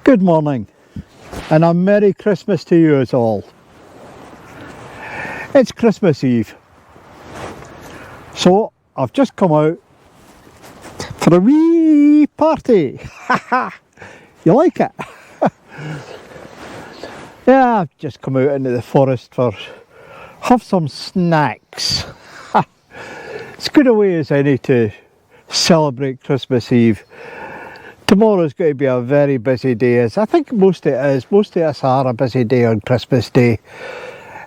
Good morning, and a Merry Christmas to you as all. It's Christmas Eve, so I've just come out for a wee party. You like it? Yeah, I've just come out into the forest for have some snacks. It's good a way as any to celebrate Christmas Eve. Tomorrow's going to be a very busy day, as I think most of it is. Most of us are a busy day on Christmas Day.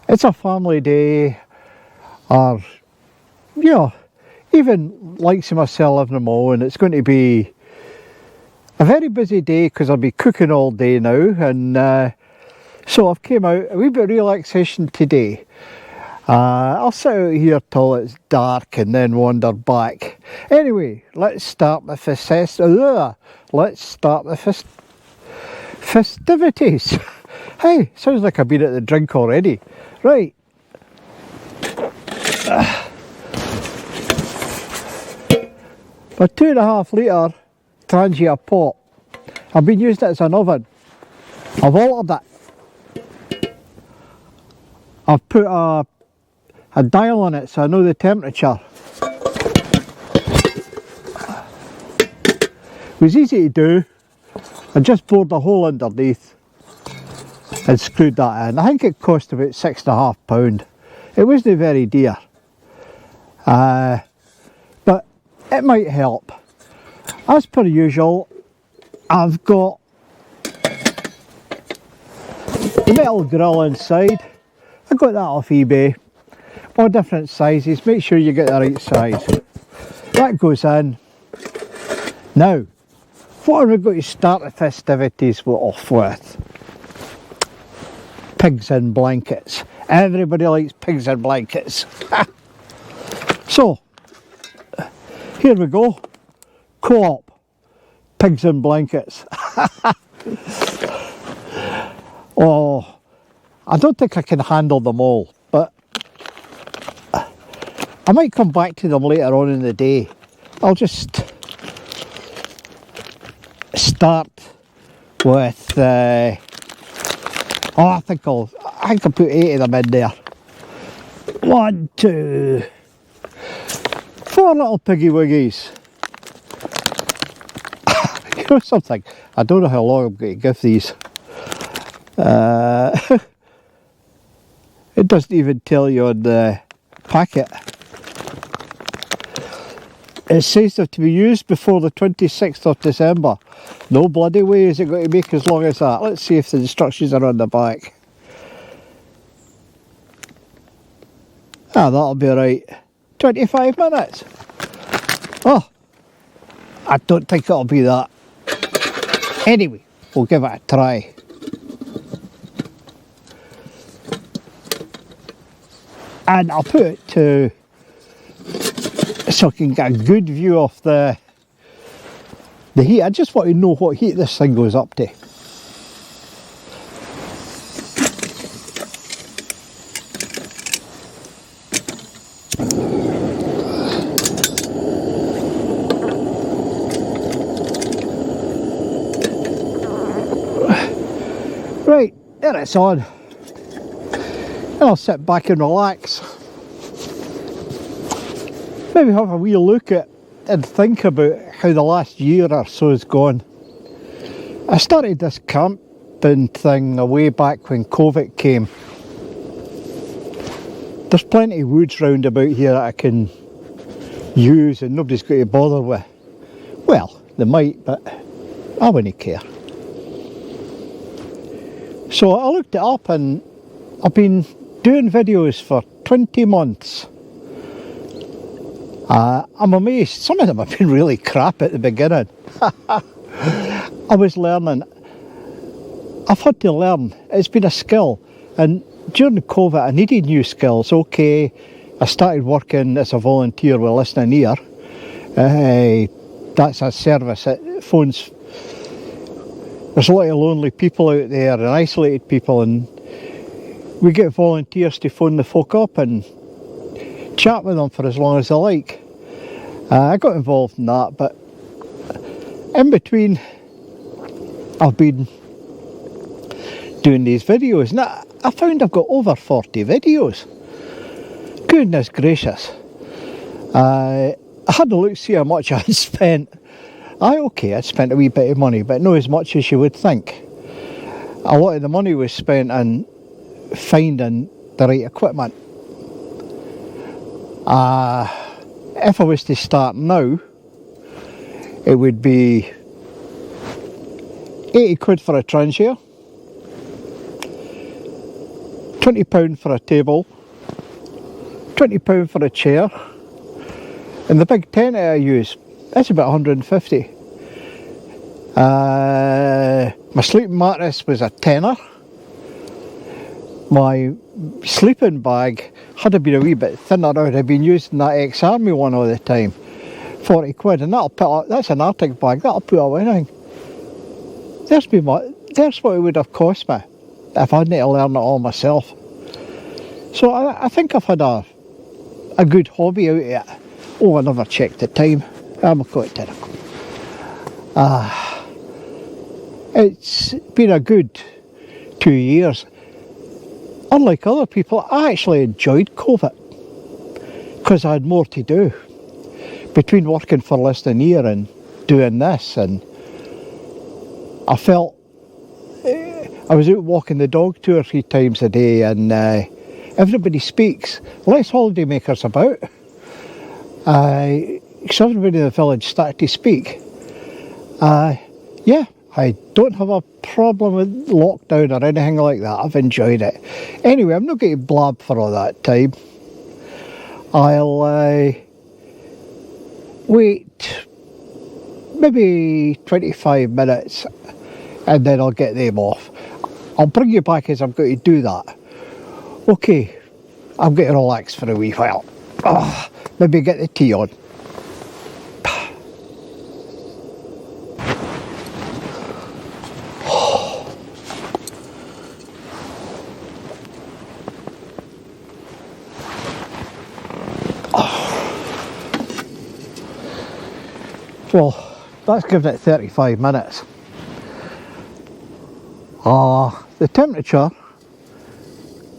It's a family day, or, you know, even likes of myself living them all, and it's going to be a very busy day because I'll be cooking all day now, and so I've came out, a wee bit of relaxation today. I'll sit out here till it's dark and then wander back. Anyway, let's start the festivities. Hey, sounds like I've been at the drink already. Right. A 2.5 litre Trangia pot. I've been using it as an oven. I've altered it. I've put a dial on it so I know the temperature. It was easy to do. I just bored a hole underneath and screwed that in. I think it cost about £6.50. It wasn't very dear, but it might help. As per usual, I've got the metal grill inside. I got that off eBay. All different sizes, make sure you get the right size. That goes in. Now, what are we going to start the festivities off with? Pigs in blankets. Everybody likes pigs in blankets. So, here we go. Co-op. Pigs in blankets. Oh, I don't think I can handle them all, but I might come back to them later on in the day. I'll just start with, I think I'll put 8 of them in there. 1, 2, 4 little piggy wiggies. You know something? I don't know how long I'm going to give these. It doesn't even tell you on the packet. It says they're to be used before the 26th of December. No bloody way is it going to make as long as that. Let's see if the instructions are on the back. That'll be right. 25 minutes. Oh, I don't think it'll be that. Anyway, we'll give it a try. And I'll put it to so I can get a good view of the heat. I just want to know what heat this thing goes up to. Right, there it's on. I'll sit back and relax. Maybe have a wee look at and think about how the last year or so has gone. I started this camping thing way back when COVID came. There's plenty of woods round about here that I can use and nobody's going to bother with. Well, they might, but I wouldn't care. So I looked it up and I've been doing videos for 20 months. I'm amazed. Some of them have been really crap at the beginning. I was learning. I've had to learn. It's been a skill. And during COVID I needed new skills. Okay, I started working as a volunteer with Listening Ear. That's a service that phones. There's a lot of lonely people out there and isolated people, and we get volunteers to phone the folk up and chat with them for as long as they like. I got involved in that, but in between, I've been doing these videos. Now, I found I've got over 40 videos. Goodness gracious. I had a look to see how much I had spent. Okay, I'd spent a wee bit of money, but not as much as you would think. A lot of the money was spent on finding the right equipment. If I was to start now, it would be 80 quid for a Trangia, £20 for a table, £20 for a chair, and the big tent I use, that's about 150. My sleeping mattress was a tenner. My sleeping bag, had it been a wee bit thinner, I would have been using that ex-army one all the time. 40 quid, and that'll put up, that's an Arctic bag, that'll put up anything. There's what it would have cost me if I hadn't to learn it all myself. So I think I've had a good hobby out of it. Oh, I never checked the time. I'm quite terrible. It's been a good 2 years. Unlike other people, I actually enjoyed COVID because I had more to do. Between working for less than a year and doing this, and I felt I was out walking the dog 2 or 3 times a day, and everybody speaks. Less holiday makers about. Because everybody in the village started to speak. Yeah, I don't have a problem with lockdown or anything like that. I've enjoyed it. Anyway, I'm not going to blab for all that time. I'll wait maybe 25 minutes and then I'll get them off. I'll bring you back as I'm going to do that. Okay, I'm going to relax for a wee while. Maybe get the tea on. Well, that's given it 35 minutes. The temperature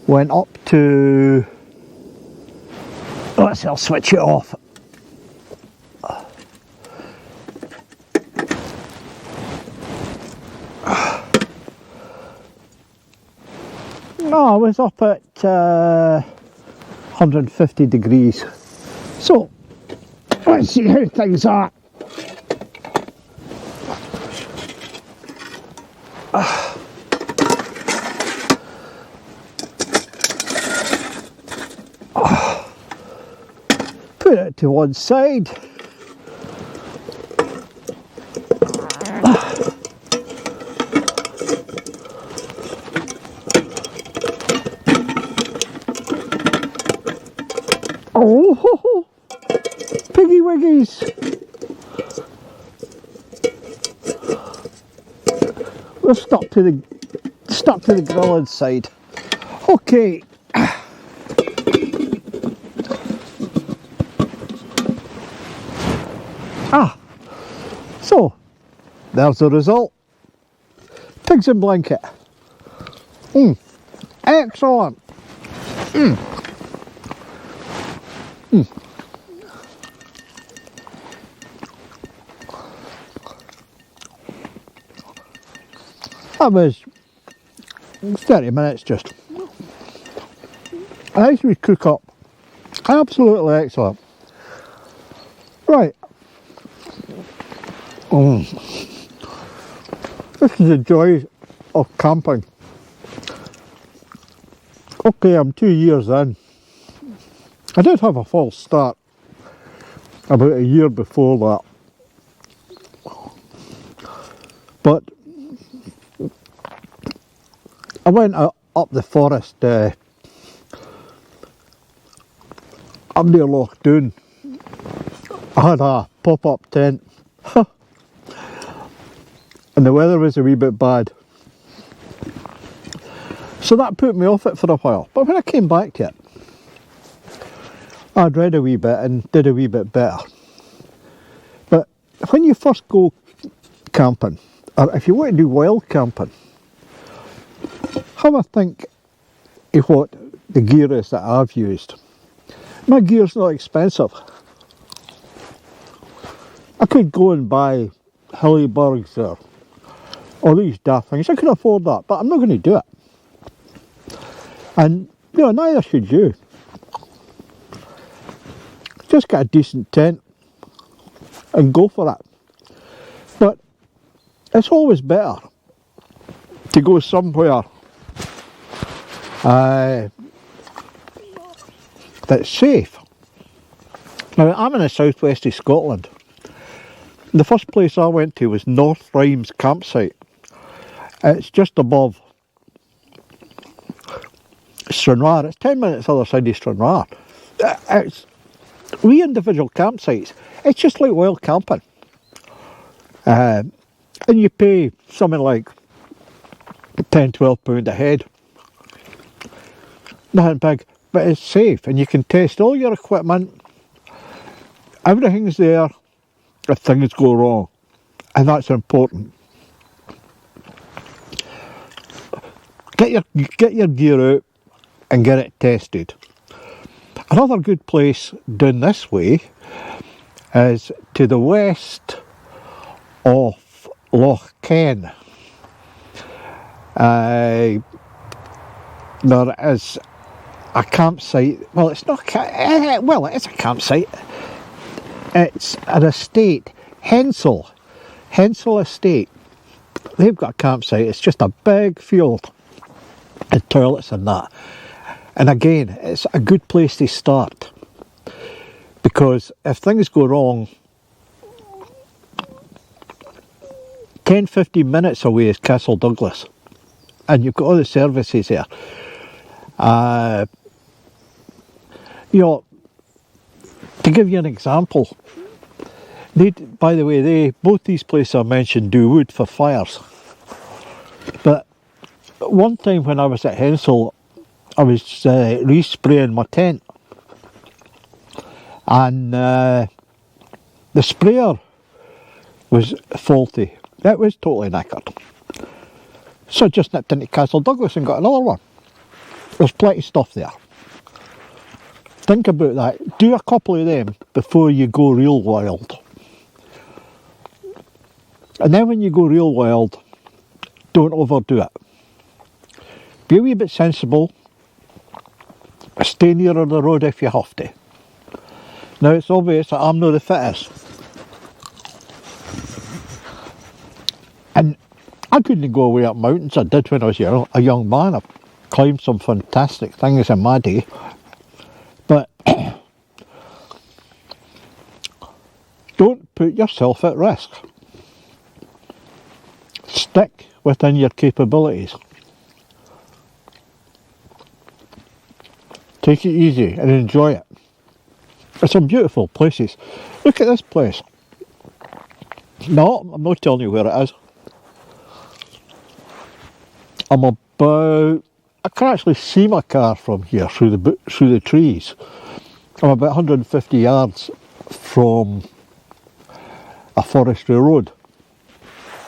went up to... I'll switch it off. No, I was up at 150 degrees. So, let's see how things are. Put it to one side. Oh, piggy wiggies. We're stuck to the grill inside. Okay. So there's the result. Pigs in blanket. Excellent. That was 30 minutes just. Nice wee cook up. Absolutely excellent. Right. This is the joy of camping. Okay, I'm 2 years in. I did have a false start about a year before that. But I went up the forest up near Loch Doon. I had a pop-up tent. And the weather was a wee bit bad. So that put me off it for a while. But when I came back to it, I'd read a wee bit and did a wee bit better. But when you first go camping, or if you want to do wild camping, have a think of what the gear is that I've used. My gear's not expensive. I could go and buy Hillybergs or all these daft things. I could afford that, but I'm not going to do it. And, you know, neither should you. Just get a decent tent and go for it. But it's always better to go somewhere that's safe. Now, I'm in the southwest of Scotland. The first place I went to was North Rhymes campsite. It's just above Stranraer. It's 10 minutes other side of Stranraer. It's we individual campsites. It's just like wild camping. And you pay something like £10–12 a head. Nothing big, but it's safe and you can test all your equipment. Everything's there if things go wrong, and that's important. Get your gear out and get it tested. Another good place down this way is to the west of Loch Ken. There is a campsite. Well, it's not. Well, it is a campsite. It's an estate, Hensel Estate. They've got a campsite. It's just a big field and toilets and that. And again, it's a good place to start, because if things go wrong, 10–15 minutes away is Castle Douglas, and you've got all the services there. You know, to give you an example, by the way, both these places I mentioned do wood for fires. But one time when I was at Hensel, I was respraying my tent, and the sprayer was faulty. It was totally knackered. So I just nipped into Castle Douglas and got another one. There's plenty of stuff there. Think about that. Do a couple of them before you go real wild. And then when you go real wild, don't overdo it. Be a wee bit sensible. Stay nearer the road if you have to. Now, it's obvious that I'm not the fittest. And I couldn't go away up mountains. I did when I was a young man. I've climbed some fantastic things in my day. But don't put yourself at risk. Stick within your capabilities. Take it easy and enjoy it. It's some beautiful places. Look at this place. No, I'm not telling you where it is. I can actually see my car from here through the trees. I'm about 150 yards from a forestry road.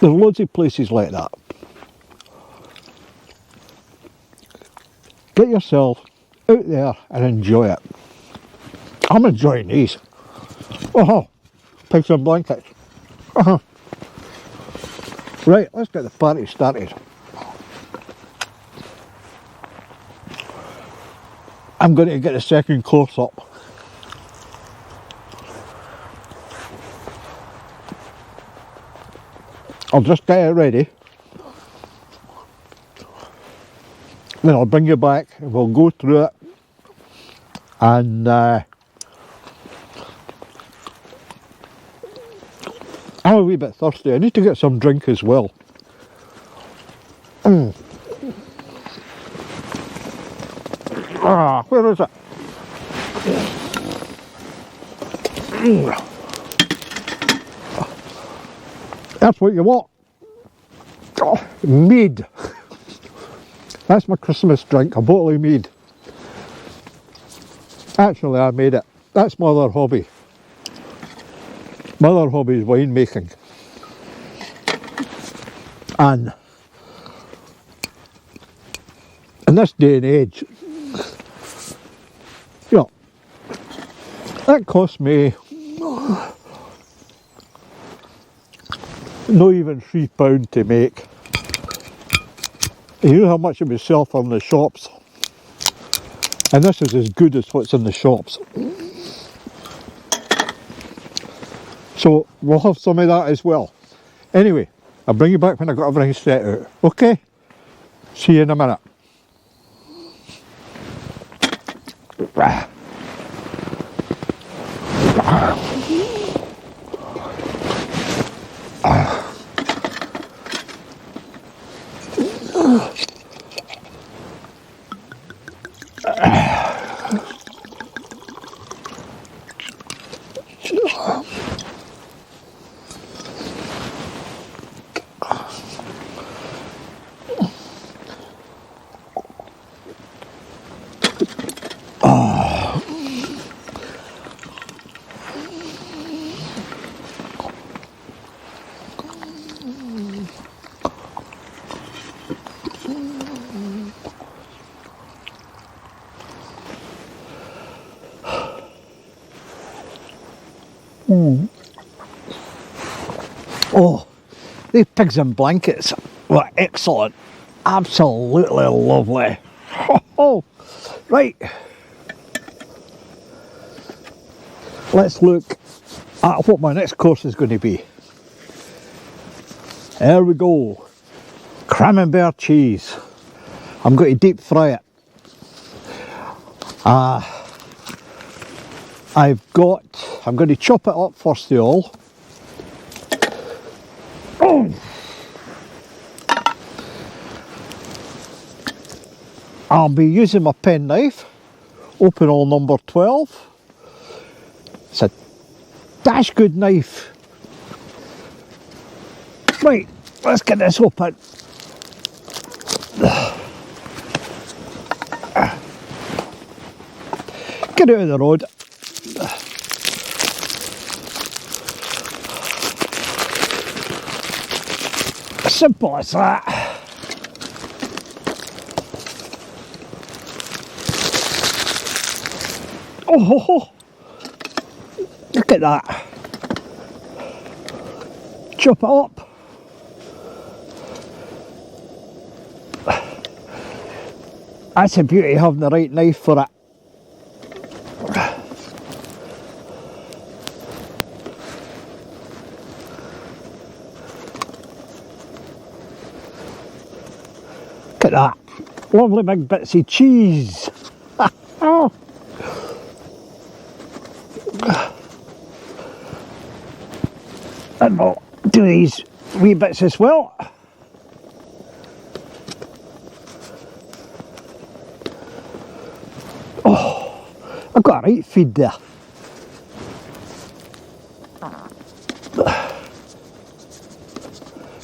There's loads of places like that. Get yourself out there and enjoy it. I'm enjoying these. Oh, pigs and blankets. Right, let's get the party started. I'm going to get the second course up. I'll just get it ready. Then I'll bring you back and we'll go through it. And I'm a wee bit thirsty. I need to get some drink as well. Where is it? That's what you want. Oh, Mead. That's my Christmas drink, a bottle of Mead. Actually, I made it. That's my other hobby. My other hobby is wine making. And in this day and age, you know, that cost me not even £3 to make. You know how much it would sell for in the shops, and this is as good as what's in the shops. So we'll have some of that as well. Anyway, I'll bring you back when I've got everything set out. Okay? See you in a minute. Oh, these pigs in blankets were excellent. Absolutely lovely. Oh, right. Let's look at what my next course is going to be. There we go. Camembert cheese. I'm going to deep fry it. I'm going to chop it up first of all. I'll be using my penknife, open hole number 12. It's a dash good knife. Right, let's get this open. Get out of the road. Simple as that. Oh, look at that. Chop it up. That's the beauty of having the right knife for it. Look at that. Lovely big bits of cheese. Oh. And we'll do these wee bits as well. Oh, I've got a right feed there.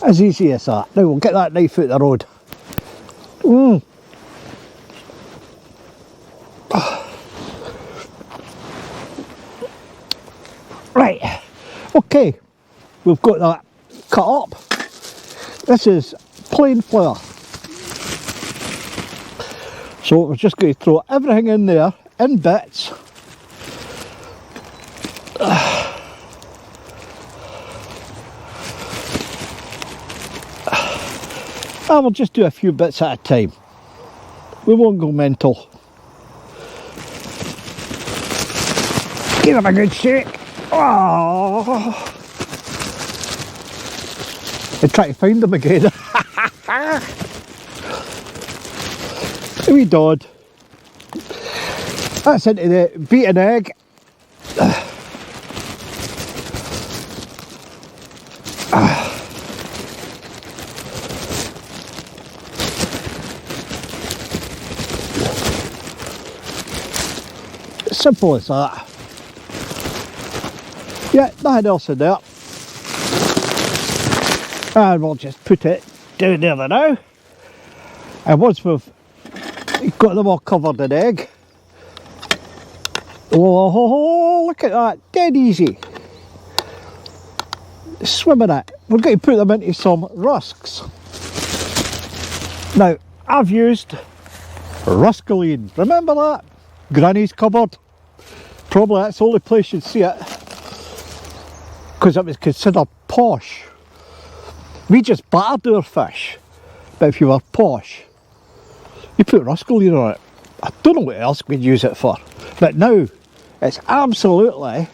As easy as that. Now we'll get that knife out the road. Right, okay, we've got that cut up. This is plain flour. So we're just going to throw everything in there in bits. And we'll just do a few bits at a time. We won't go mental. Give them a good shake. Oh! I try to find them again. A wee dod. That's into the beaten egg. Simple as that. Yeah, nothing else in there. And we'll just put it down there now. And once we've got them all covered in egg. Oh, look at that, dead easy. Swimming it. We're going to put them into some rusks. Now, I've used Ruscaline. Remember that? Granny's cupboard. Probably that's the only place you'd see it, because it was considered posh. We just battered our fish, but if you were posh, you put Ruscaline on it. I don't know what else we'd use it for, but now it's absolutely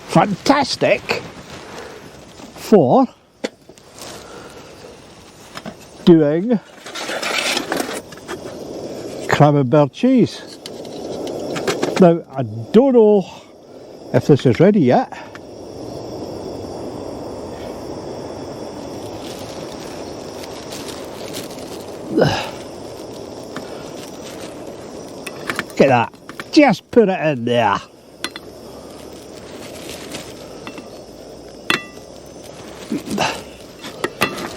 fantastic for doing Camembert cheese. Now, I don't know if this is ready yet. Look at that. Just put it in there.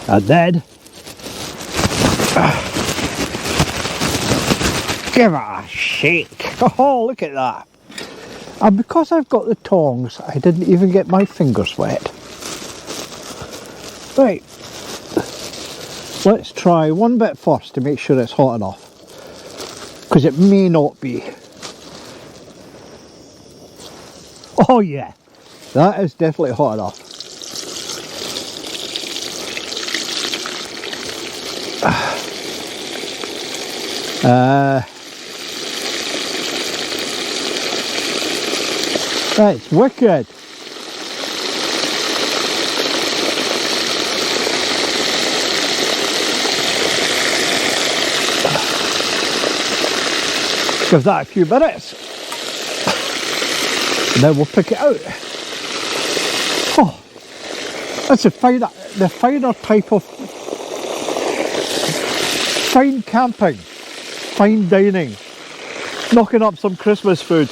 And then give it a shake. Oh, look at that. And because I've got the tongs, I didn't even get my fingers wet. Right. Let's try one bit first to make sure it's hot enough, because it may not be. Oh yeah, that is definitely hot enough. That's wicked. Give that a few minutes, and then we'll pick it out. Oh, that's the finer type of fine camping, fine dining, knocking up some Christmas food.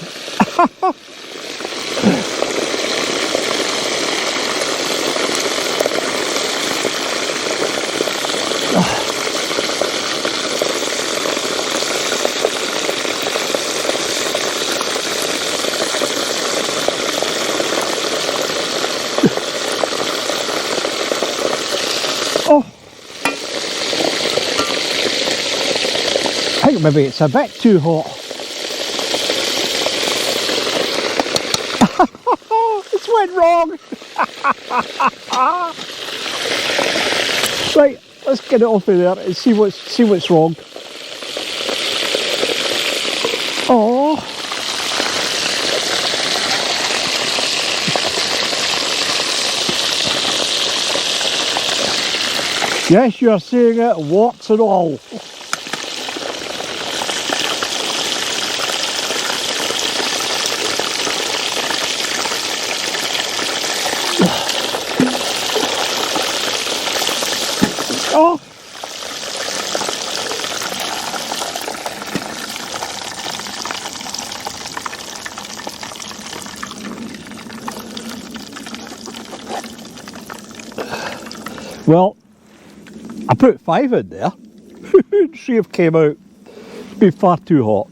I think maybe it's a bit too hot. It's went wrong. Right, let's get it off of there and see what's wrong. Oh. Yes, you're seeing it, warts and all. Oh. Well, I put 5 in there. See if it came out. It's been far too hot.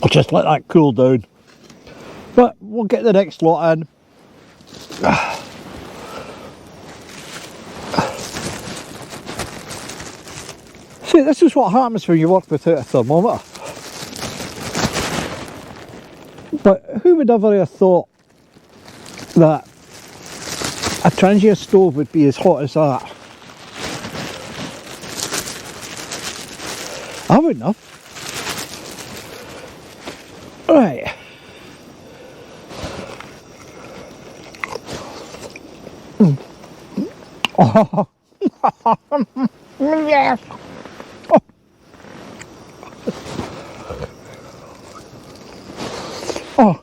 I'll just let that cool down. But we'll get the next lot in. See, this is what happens when you work without a thermometer. But who would ever have thought that a Trangia stove would be as hot as that? I wouldn't have. Right. Oh. Yes. Oh. Oh.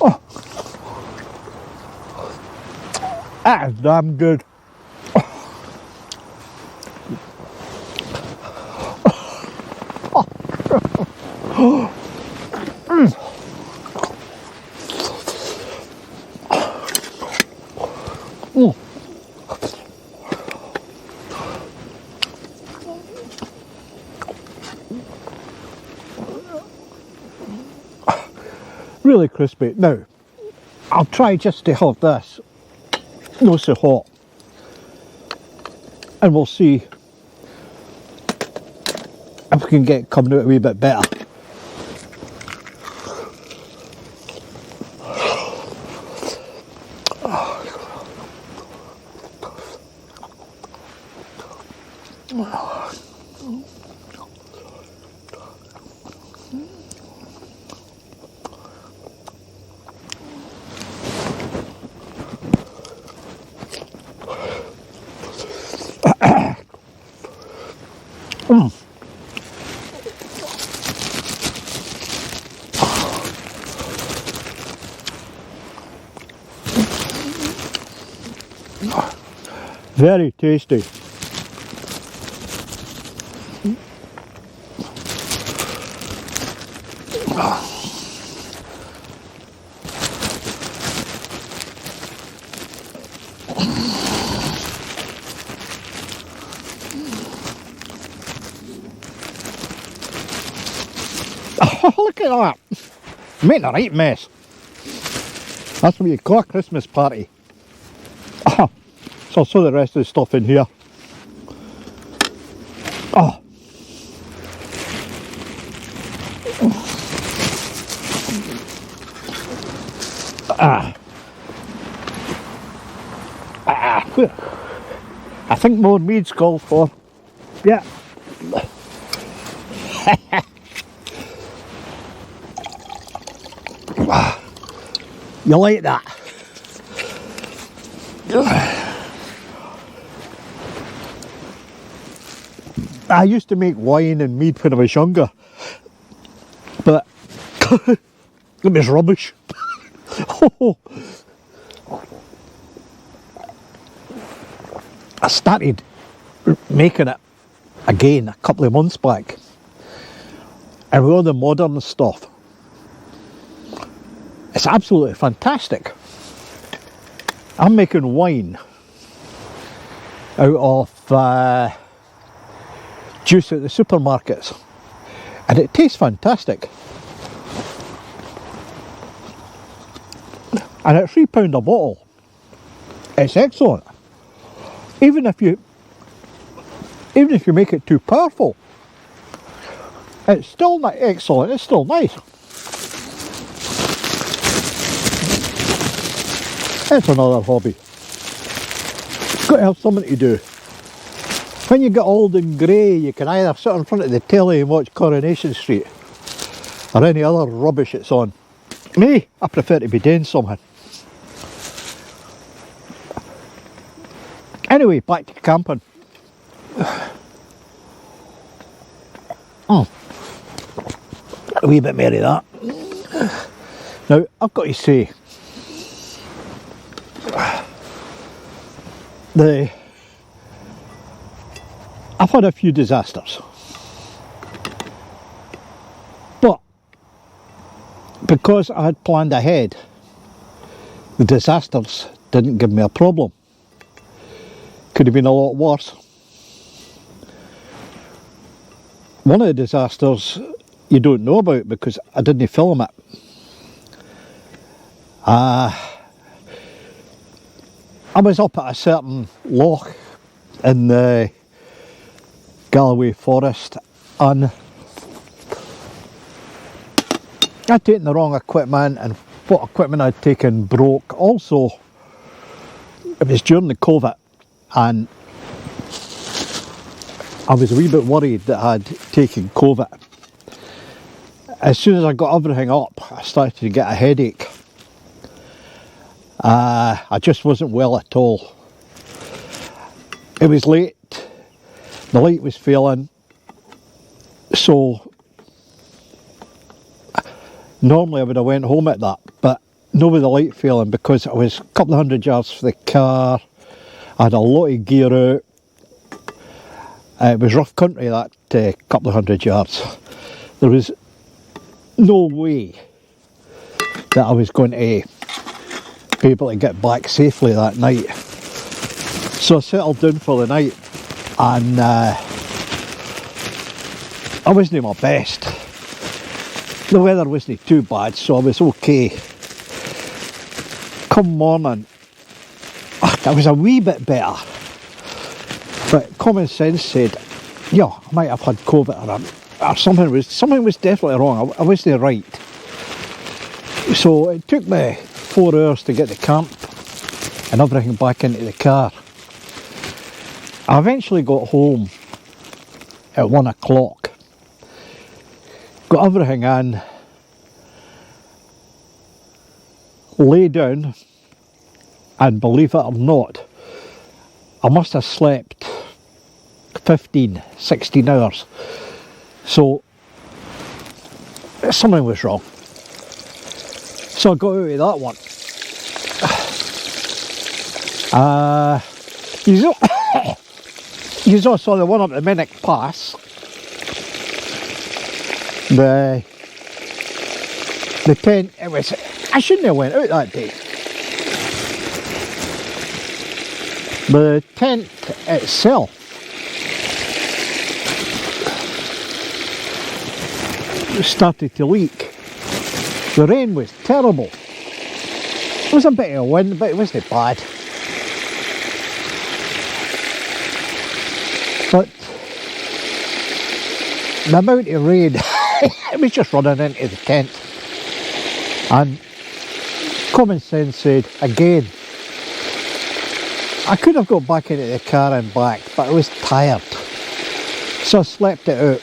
Oh. That is damn good. really crispy. Now, I'll try just to have this not so hot, and we'll see if we can get it coming out a wee bit better. Very tasty. Oh, look at that! Making a right mess. That's what you call a Christmas party. Oh, so I'll show the rest of the stuff in here. Oh. I think more Mead's called for. Yeah. You like that? I used to make wine and mead when I was younger, but it was rubbish. I started making it again a couple of months back, and with all the modern stuff, it's absolutely fantastic. I'm making wine out of juice at the supermarkets, and it tastes fantastic. And at £3 a bottle, it's excellent. Even if you make it too powerful, it's still not excellent. It's still nice. It's another hobby. Got to have something to do. When you get old and grey, you can either sit in front of the telly and watch Coronation Street, or any other rubbish it's on. Me, I prefer to be doing something. Anyway, back to camping. A wee bit more of that. Now, I've got to say, I've had a few disasters, but because I had planned ahead, the disasters didn't give me a problem. Could have been a lot worse. One of the disasters you don't know about because I didn't film it. I was up at a certain loch in the Galloway forest, and I'd taken the wrong equipment, and what equipment I'd taken broke. Also, it was during the COVID, and I was a wee bit worried that I'd taken COVID. As soon as I got everything up, I started to get a headache. I just wasn't well at all. It was late, the light was failing, so normally I would have went home at that, but not with the light failing, because I was a couple of 100 yards for the car. I had a lot of gear out. It was rough country, that couple of 100 yards. There was no way that I was going to be able to get back safely that night. So I settled down for the night, and I wasn't at my best. The weather wasn't too bad, so I was okay. Come morning, I was a wee bit better. But common sense said, yeah, I might have had COVID or something was definitely wrong. I wasn't right. So it took me 4 hours to get to camp and everything back into the car. I eventually got home at 1 o'clock. Got everything in, lay down, and believe it or not, I must have slept 15, 16 hours. So something was wrong. So I got out of that one. You all saw the one up the Minnock Pass. The tent, I shouldn't have went out that day. The tent itself started to leak. The rain was terrible. There was a bit of wind, but it wasn't bad. But the amount of rain, it was just running into the tent. And common sense said, again, I could have got back into the car and back, but I was tired. So I slept it out.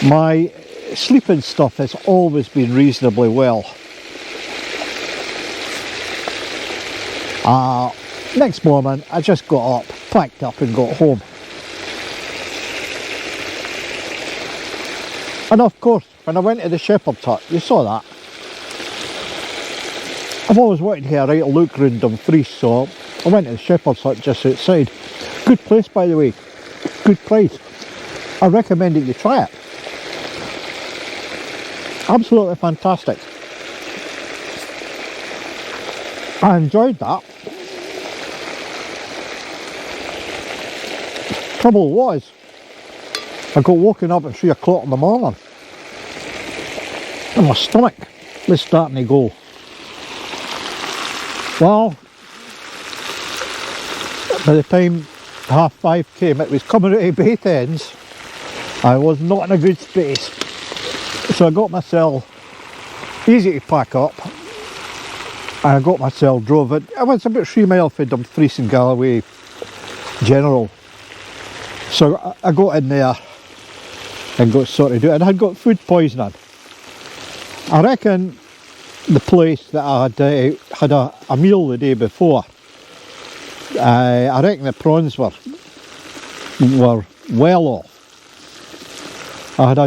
My sleeping stuff has always been reasonably well. Next morning, I just got up, packed up and got home. And of course, when I went to the shepherd's hut, you saw that. I've always wanted to have a right look round Dumfries, so I went to the shepherd's hut just outside. Good place, by the way. Good price. I recommend that you try it. Absolutely fantastic. I enjoyed that. Trouble was, I got woken up at 3 o'clock in the morning and my stomach was starting to go. Well, by the time 5:30 came, it was coming out of both ends. I was not in a good space. So I got myself easy to pack up and I got myself drove it. I was about 3 miles from Dumfries and Galloway General. So I got in there and got sorted out, and I had got food poisoning. I reckon the place that I had a meal the day before, I reckon the prawns were well off. I had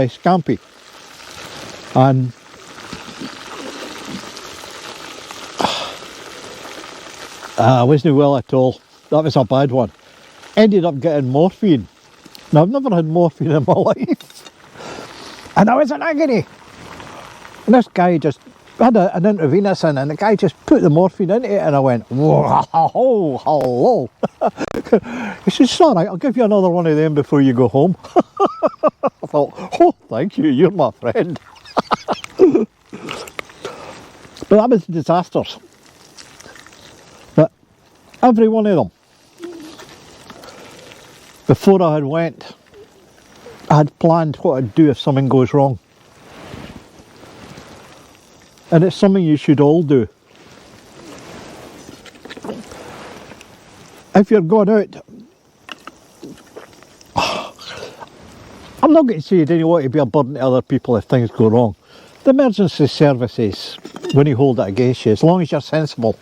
scampi, and I wasn't well at all. That was a bad one. Ended up getting morphine. Now, I've never had morphine in my life. And I was in agony. And this guy just had an intravenous in, and the guy just put the morphine into it, and I went, whoa, hello. He said, it's all right, I'll give you another one of them before you go home. I thought, oh, thank you, you're my friend. But that was disasters. But every one of them, before I had went, I had planned what I'd do if something goes wrong. And it's something you should all do. If you're going out, I'm not going to say you didn't want to be a burden to other people if things go wrong. The emergency services wouldn't hold it against you, as long as you're sensible.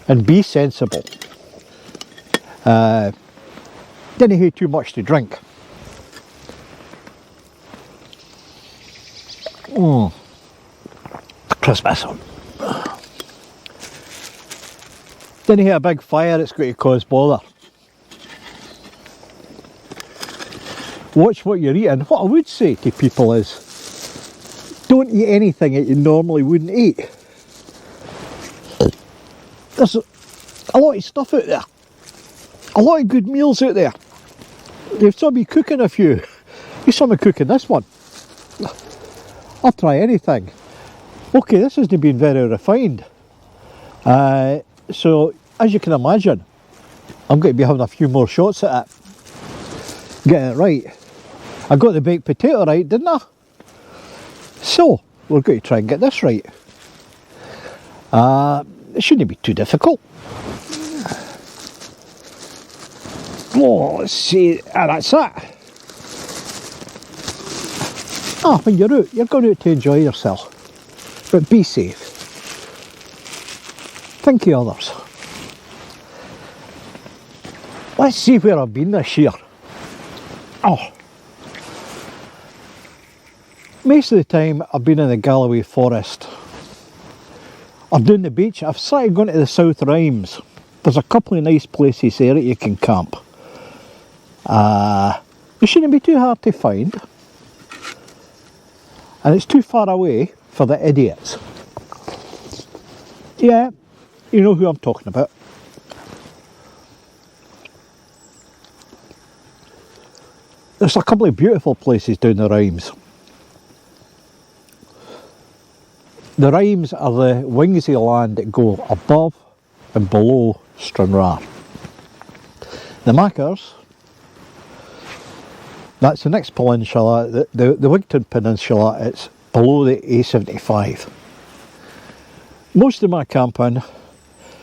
And be sensible. Didn't have too much to drink. Christmas. Didn't have a big fire that's going to cause bother. Watch what you're eating. What I would say to people is, don't eat anything that you normally wouldn't eat. There's a lot of stuff out there. A lot of good meals out there. They've saw me cooking a few. You saw me cooking this one. I'll try anything. Okay, this hasn't been very refined. So, as you can imagine, I'm going to be having a few more shots at it. Get it right. I got the baked potato right, didn't I? So, we're going to try and get this right. It shouldn't be too difficult. Oh, let's see. That's it. When you're out, you're going out to enjoy yourself. But be safe. Think of others. Let's see where I've been this year. Most of the time I've been in the Galloway Forest. I've done the beach. I've started going to the South Rhymes. There's a couple of nice places there that you can camp. It shouldn't be too hard to find. And it's too far away for the idiots. Yeah, you know who I'm talking about. There's a couple of beautiful places down the Rhymes. The Rhymes are the wings of land that go above and below Trangia. The Mackers, that's the next peninsula, the Wigton Peninsula, it's below the A75. Most of my camping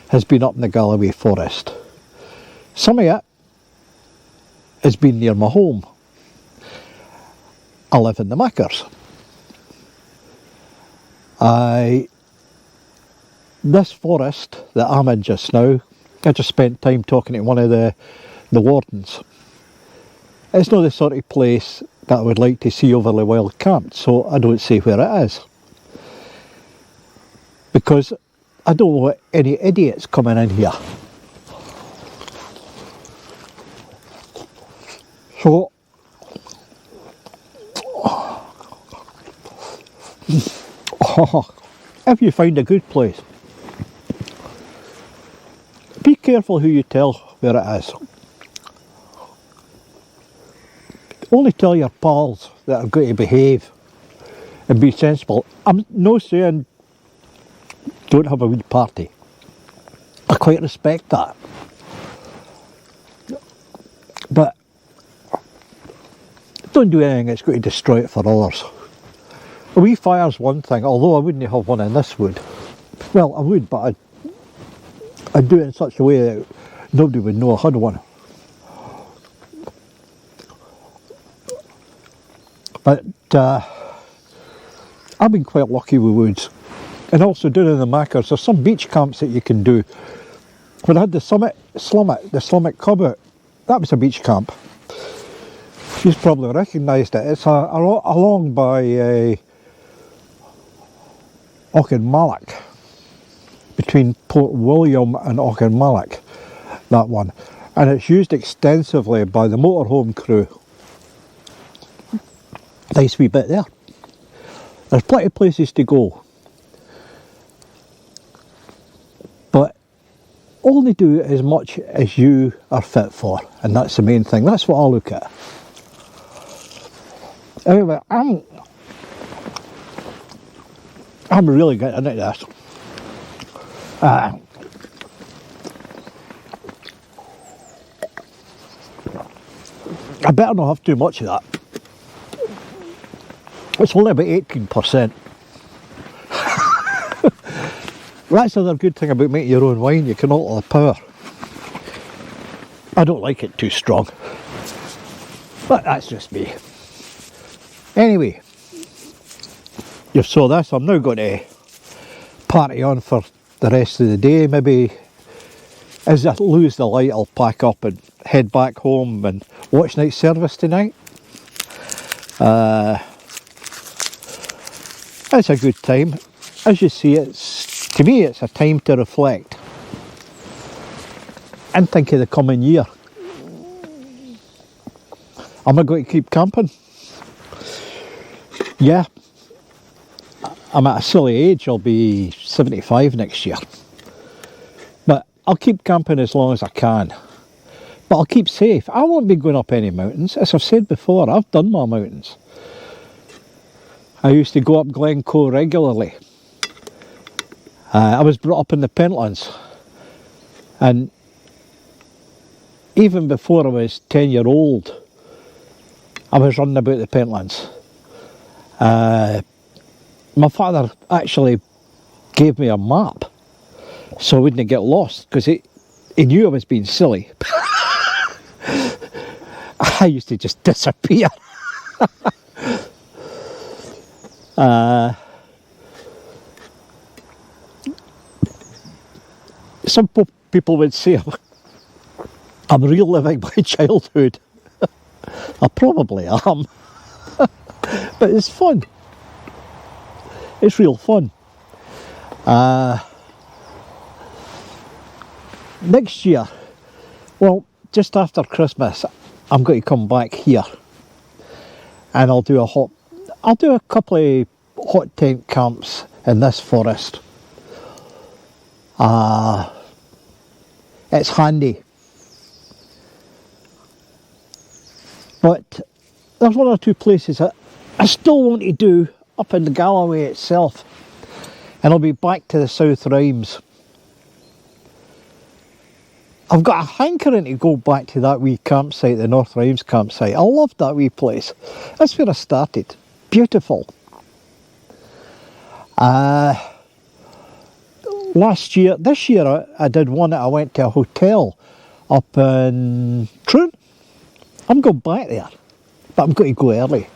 has been up in the Galloway Forest. Some of it has been near my home. I live in the Mackers. This forest that I'm in just now, I just spent time talking to one of the wardens. It's not the sort of place that I would like to see overly well camped, so I don't say where it is. Because I don't want any idiots coming in here. So, if you find a good place, be careful who you tell where it is. Only tell your pals that are going to behave and be sensible. I'm no saying don't have a wee party. I quite respect that. But don't do anything that's going to destroy it for others. A wee fire's one thing, although I wouldn't have one in this wood. Well, I would, but I'd do it in such a way that nobody would know I had one. But I've been quite lucky with woods. And also down in the Mackers, there's some beach camps that you can do. When I had the Slummet Cub out, that was a beach camp. You've probably recognised it. It's along by Auchinmallock, between Port William and Auchinmallock, that one. And it's used extensively by the motorhome crew. Nice wee bit there. There's plenty of places to go. But only do as much as you are fit for, and that's the main thing. That's what I look at. Anyway, I'm really getting into this. I better not have too much of that. It's only about 18%. That's the other good thing about making your own wine, you can alter the power. I don't like it too strong, but that's just me. Anyway, you saw this. I'm now going to party on for the rest of the day. Maybe as I lose the light, I'll pack up and head back home and watch night service tonight. It's a good time. As you see, to me it's a time to reflect and think of the coming year. Am I going to keep camping? Yeah. I'm at a silly age. I'll be 75 next year. But I'll keep camping as long as I can. But I'll keep safe. I won't be going up any mountains. As I've said before, I've done my mountains. I used to go up Glencoe regularly. I was brought up in the Pentlands, and even before I was 10-year-old, I was running about the Pentlands. My father actually gave me a map so I wouldn't get lost, because he knew I was being silly. I used to just disappear. Some people would say I'm reliving my childhood. I probably am. But it's fun. It's real fun. Next year, well, just after Christmas, I'm going to come back here, and I'll do a couple of hot tent camps in this forest. It's handy, but there's one or two places that I still want to do up in the Galloway itself, and I'll be back to the South Rhymes. I've got a hankering to go back to that wee campsite, the North Rhymes campsite. I loved that wee place. That's where I started. Beautiful. This year I did one that I went to a hotel up in Troon. I'm going back there, but I'm going to go early.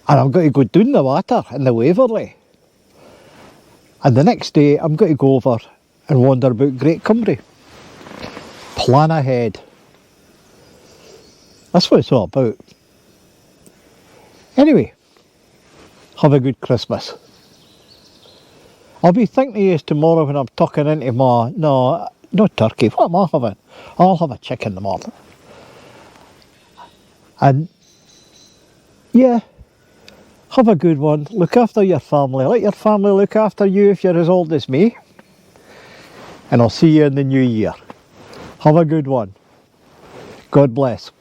And I'm going to go down the water in the Waverley. And the next day I'm going to go over and wander about Great Cumbrae. Plan ahead. That's what it's all about. Anyway, have a good Christmas. I'll be thinking of you tomorrow when I'm tucking into my... No, not turkey. What am I having? I'll have a chicken tomorrow. And, yeah, have a good one. Look after your family. Let your family look after you if you're as old as me. And I'll see you in the new year. Have a good one. God bless.